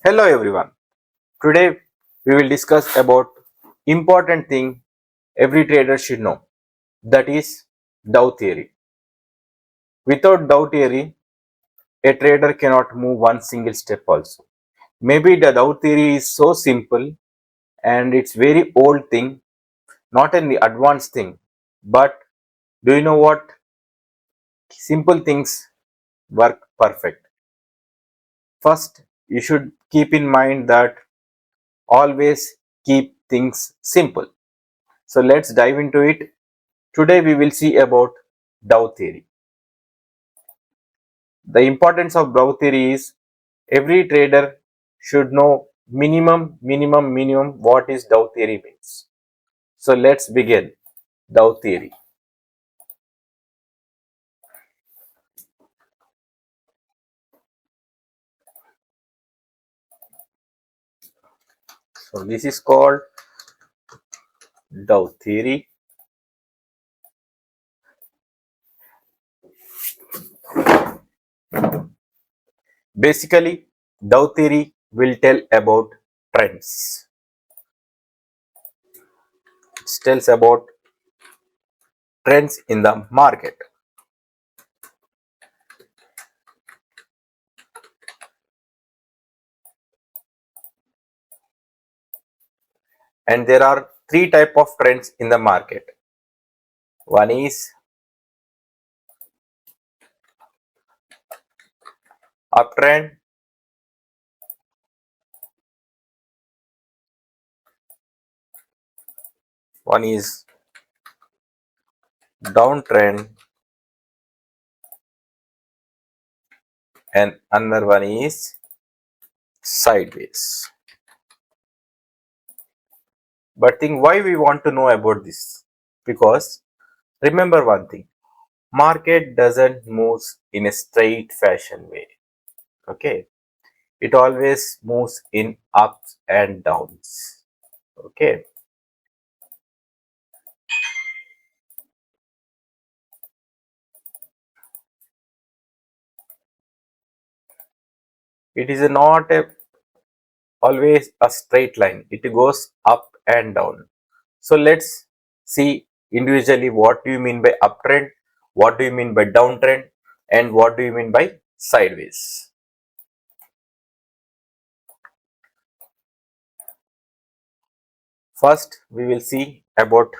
Hello everyone. Today we will discuss about important thing every trader should know. That is Dow theory. Without Dow theory, a trader cannot move one single step also. Maybe the Dow theory is so simple and it's very old thing, not an advanced thing. But do you know what? Simple things work perfect. First, you should keep in mind that always keep things simple. So let's dive into it. Today we will see about Dow theory. The importance of Dow theory is every trader should know minimum what is Dow theory means. So let's begin Dow theory. So this is called Dow theory. Basically, Dow theory will tell about trends. It tells about trends in the market. And there are three type of trends in the market. One is uptrend, one is downtrend, and another one is sideways. But think why we want to know about this? Because remember one thing, market doesn't move in a straight fashion way. Okay, it always moves in ups and downs. Okay, it is not a always a straight line, it goes up and down. So let's see individually what do you mean by uptrend, what do you mean by downtrend, and what do you mean by sideways. First we will see about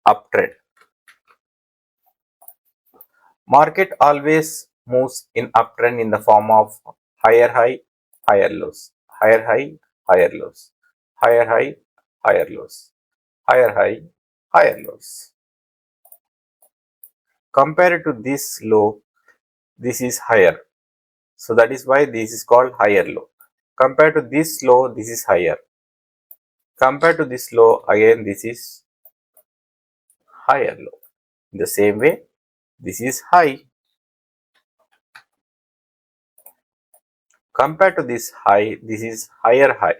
uptrend. Market always moves in uptrend in the form of higher high, higher lows, higher high, higher lows, higher high, higher lows, higher high, higher lows. Compared to this low, this is higher. So that is why this is called higher low. Compared to this low, this is higher. Compared to this low, again this is higher low. In the same way, this is high. Compared to this high, this is higher high.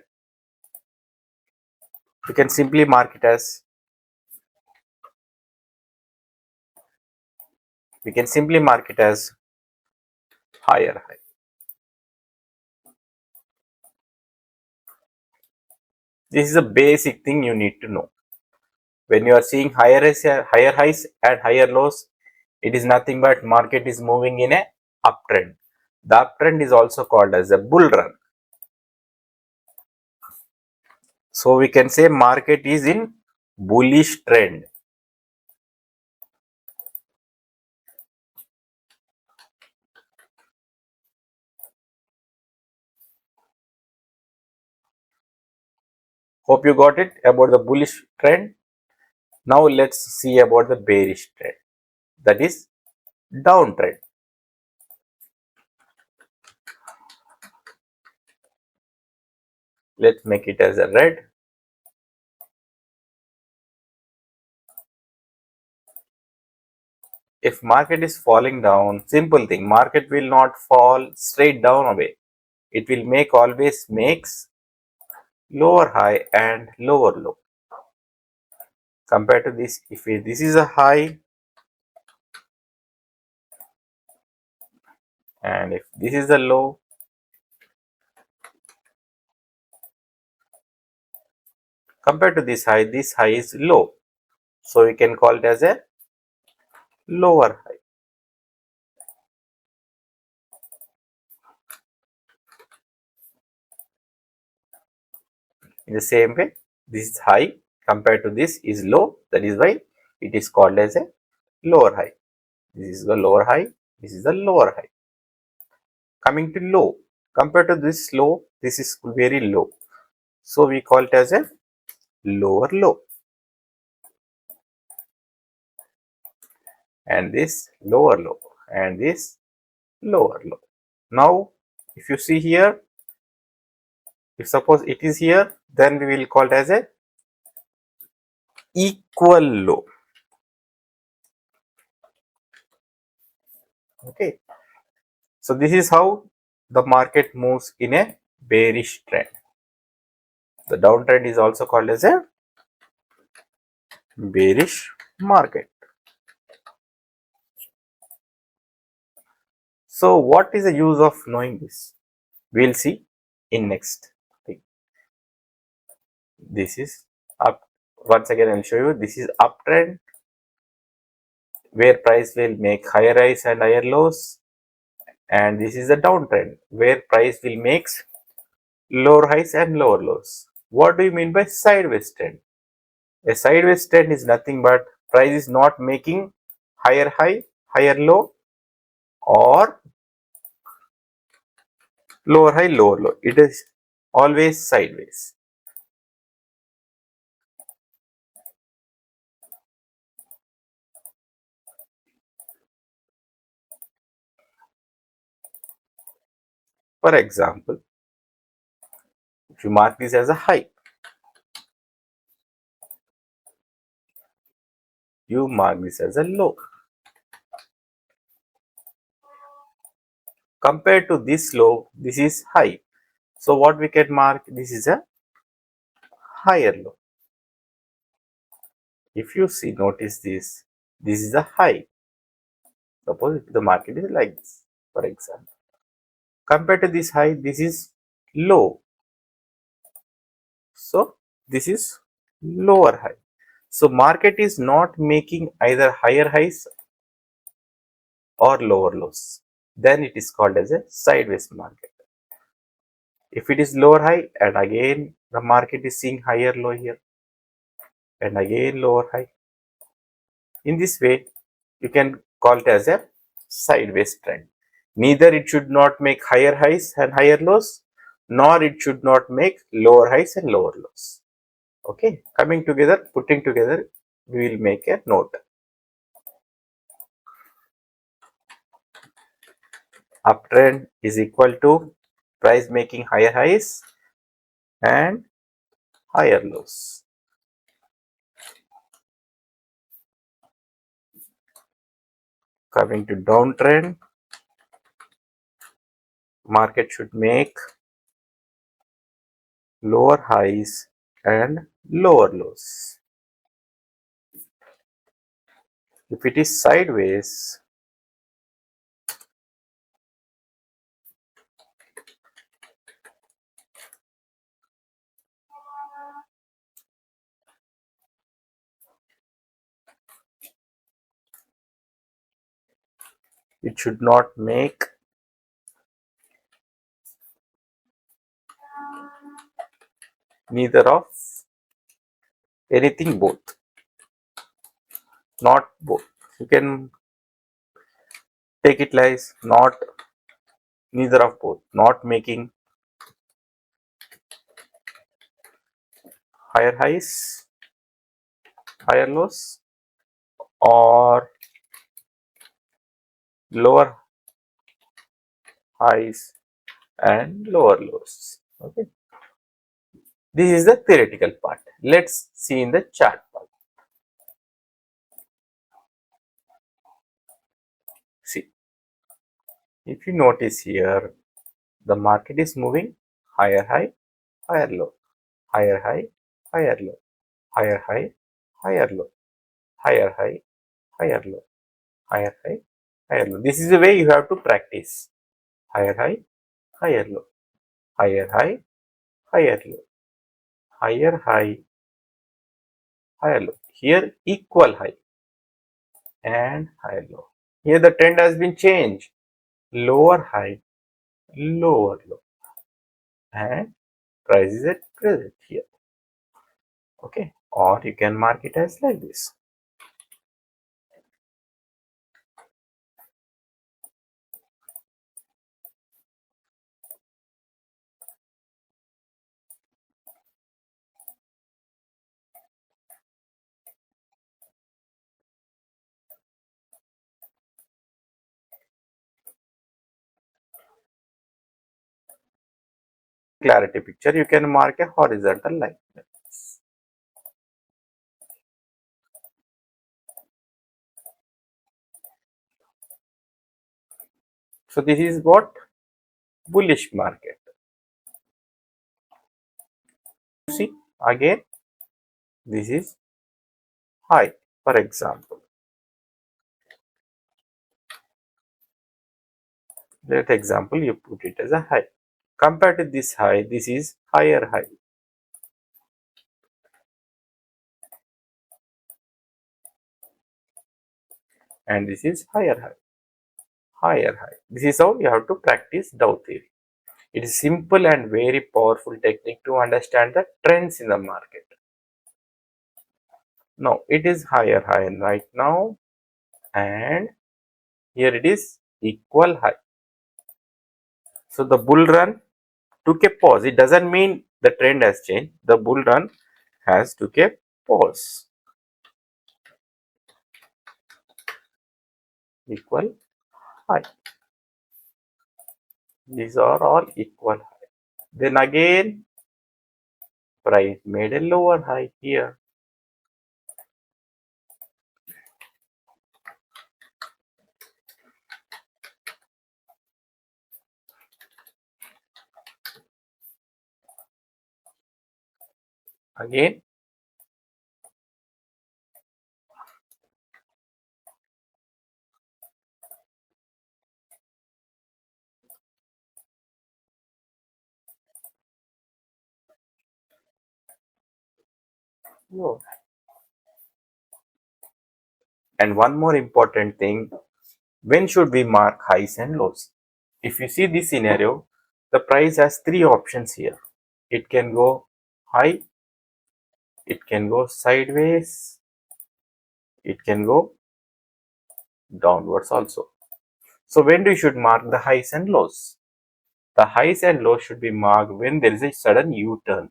We can simply mark it as higher high. This is a basic thing you need to know. When you are seeing higher highs and higher lows, it is nothing but market is moving in a uptrend. The uptrend is also called as a bull run. So we can say market is in bullish trend. Hope you got it about the bullish trend. Now let's see about the bearish trend. That is downtrend. Let's make it as a red. If market is falling down, simple thing, market will not fall straight down away. It will always makes lower high and lower low. Compared to this, if this is a high and if this is a low, Compared to this high is low. So we can call it as a lower high. In the same way, this is high compared to this is low. That is why it is called as a lower high. This is the lower high. This is the lower high. Coming to low, compared to this low, this is very low. So we call it as a lower low. And this lower low. And this lower low. Now, if you see here, if suppose it is here, then we will call it as a equal low. Okay. So this is how the market moves in a bearish trend. The downtrend is also called as a bearish market. So what is the use of knowing this? We'll see in next thing. This is up. Once again, I'll show you. This is uptrend where price will make higher highs and higher lows, and this is the downtrend where price will make lower highs and lower lows. What do you mean by sideways trend? A sideways trend is nothing but price is not making higher high, higher low, or lower high, lower low. It is always sideways. For example, if you mark this as a high, you mark this as a low. Compared to this low, this is high. So what we can mark, this is a higher low. If you see, notice this is a high. Suppose the market is like this, for example. Compared to this high, this is low. So this is lower high. So market is not making either higher highs or lower lows. Then it is called as a sideways market. If it is lower high and again the market is seeing higher low here and again lower high. In this way, you can call it as a sideways trend. Neither it should not make higher highs and higher lows, nor it should not make lower highs and lower lows. Okay, coming together, putting together, we will make a note. Uptrend is equal to price making higher highs and higher lows. Coming to downtrend, market should make lower highs and lower lows. If it is sideways, it should not make neither of anything, both. Not both. You can take it like not neither of both. Not making higher highs, higher lows, or lower highs and lower lows. Okay. This is the theoretical part. Let's see in the chart part. See, if you notice here, the market is moving higher high, higher low, higher high, higher low, higher high, higher low, higher high, higher low, higher high, higher low. This is the way you have to practice. Higher high, higher low, higher high, higher low, higher high, higher low. Here equal high and higher low. Here the trend has been changed. Lower high, lower low, and price is at present here. Okay, or you can mark it as like this. Clarity picture, you can mark a horizontal line. So this is what bullish market. You see again, this is high. For example, that example you put it as a high. Compared to this high, this is higher high. And this is higher high, higher high. This is how you have to practice Dow theory. It is simple and very powerful technique to understand the trends in the market. Now it is higher high right now, and here it is equal high. So the bull run took a pause. It doesn't mean the trend has changed. The bull run has took a pause. Equal high. These are all equal high. Then again, price made a lower high here. Again, low. And one more important thing, when should we mark highs and lows? If you see this scenario, the price has three options here. It can go high, it can go sideways, it can go downwards also. So when we should mark the highs and lows? The highs and lows should be marked when there is a sudden U-turn.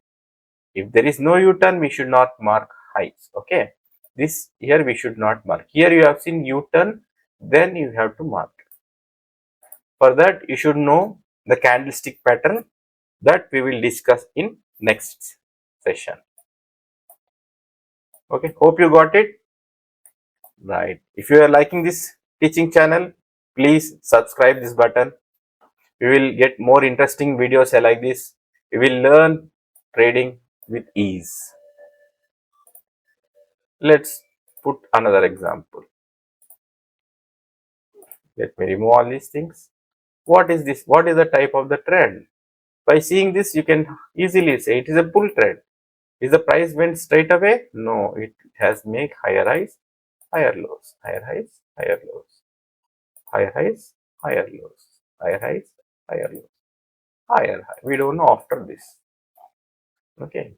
If there is no U-turn, we should not mark highs. Okay, this here we should not mark. Here you have seen U-turn, then you have to mark. For that, you should know the candlestick pattern that we will discuss in next session. Okay, hope you got it right. If you are liking this teaching channel, please subscribe this button. We will get more interesting videos like this. We will learn trading with ease. Let's put another example. Let me remove all these things. What is this? What is the type of the trend? By seeing this, you can easily say it is a bull trend. Is the price went straight away? No, it has make higher highs, higher lows, higher highs, higher lows, higher highs, higher lows, higher highs, higher lows, higher high. We don't know after this. Okay.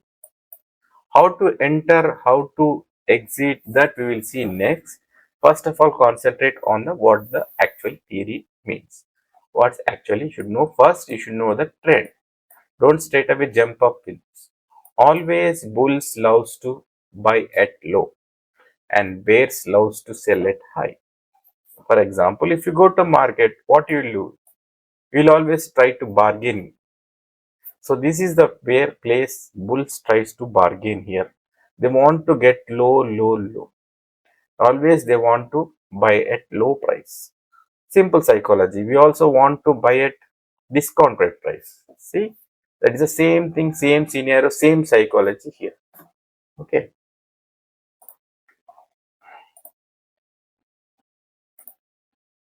How to enter, how to exit, that we will see next. First of all, concentrate on the what the actual theory means. What actually you should know. First, you should know the trend. Don't straight away jump up with this. Always bulls loves to buy at low and bears loves to sell at high. For example, if you go to market, what you will do? You will always try to bargain. So this is the where place bulls tries to bargain here. They want to get low, low, low. Always they want to buy at low price. Simple psychology. We also want to buy at discounted price. See, that is the same thing, same scenario, same psychology here. Okay.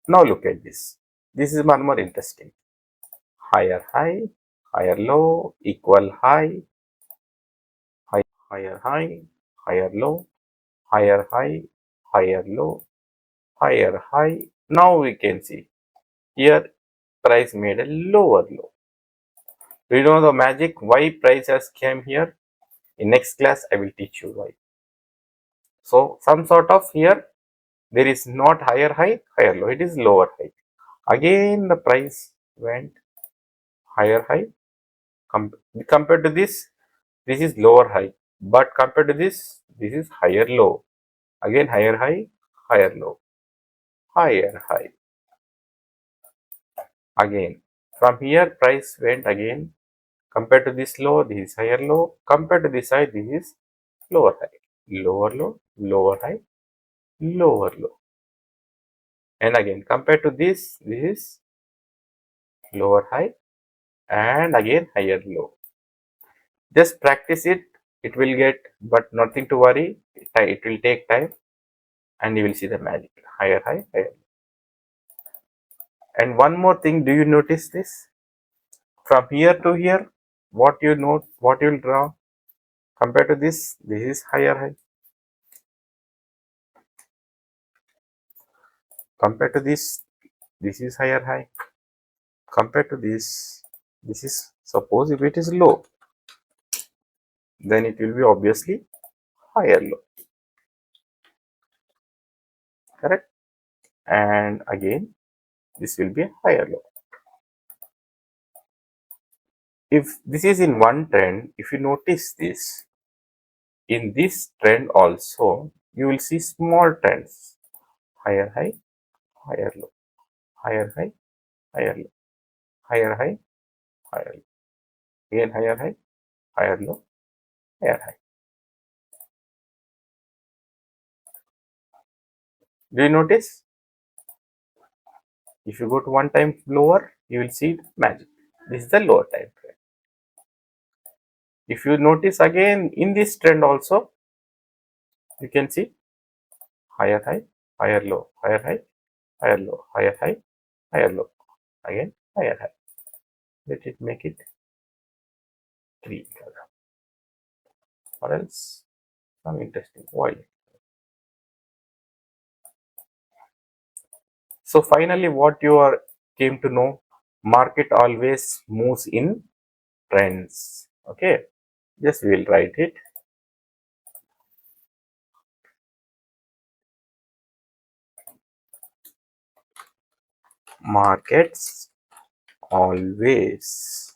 Now look at this. This is one more interesting. Higher high, higher low, equal high, higher high, higher low, higher high, higher low, higher high. Now we can see here price made a lower low. Do you know the magic why price has came here? In next class I will teach you why. So some sort of here there is not higher high, higher low, it is lower high. Again the price went higher high. Compared to this is lower high, but compared to this is higher low. Again higher high, higher low, higher high. Again from here price went again. Compared to this low, this is higher low. Compared to this side, this is lower high, lower low, lower high, lower low. And again compared to this is lower high and again higher low. Just practice it, it will get, but nothing to worry. It will take time and you will see the magic. Higher high, higher. And one more thing, do you notice this? From here to here, what you note, what you will draw? Compared to this is higher high. Compared to this is higher high. Compared to this is, suppose if it is low, then it will be obviously higher low, correct? And again this will be higher low. If this is in one trend, if you notice this, in this trend also you will see small trends, higher high, higher low, higher high, higher low, higher high, higher low, again higher high, higher low, higher high. Do you notice? If you go to one time lower, you will see magic. This is the lower time trend. If you notice again in this trend also, you can see higher high, higher low, higher high, higher low, higher high, higher low, again higher high. Let it make it green color, or else some interesting violet. So finally, what you are came to know, market always moves in trends. Okay, just we will write it. Markets always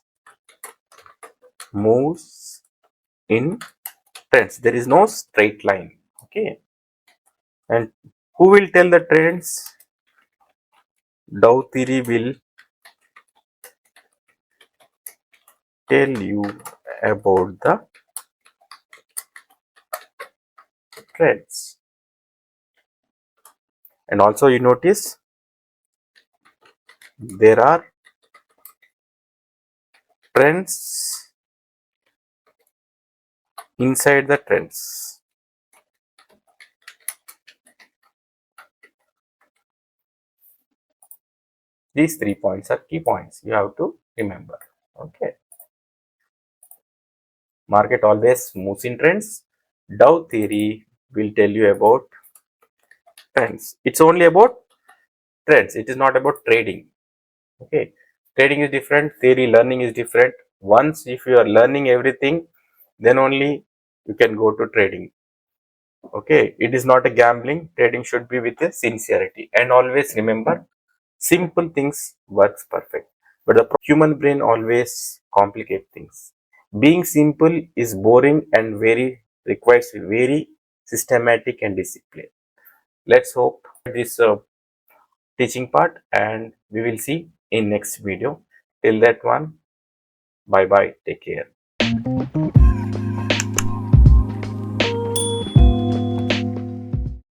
moves in trends. There is no straight line. Okay, and who will tell the trends? Dow Theory will tell you about the trends. And also you notice there are trends inside the trends. These 3 points are key points you have to remember. Okay. Market always moves in trends. Dow Theory will tell you about trends. It's only about trends. It is not about trading. Okay. Trading is different. Theory learning is different. Once if you are learning everything, then only you can go to trading. Okay. It is not a gambling. Trading should be with a sincerity. And always remember, simple things works perfect. But the human brain always complicate things. Being simple is boring and very requires very systematic and discipline. Let's hope this teaching part, and we will see in next video. Till that one, bye bye, take care.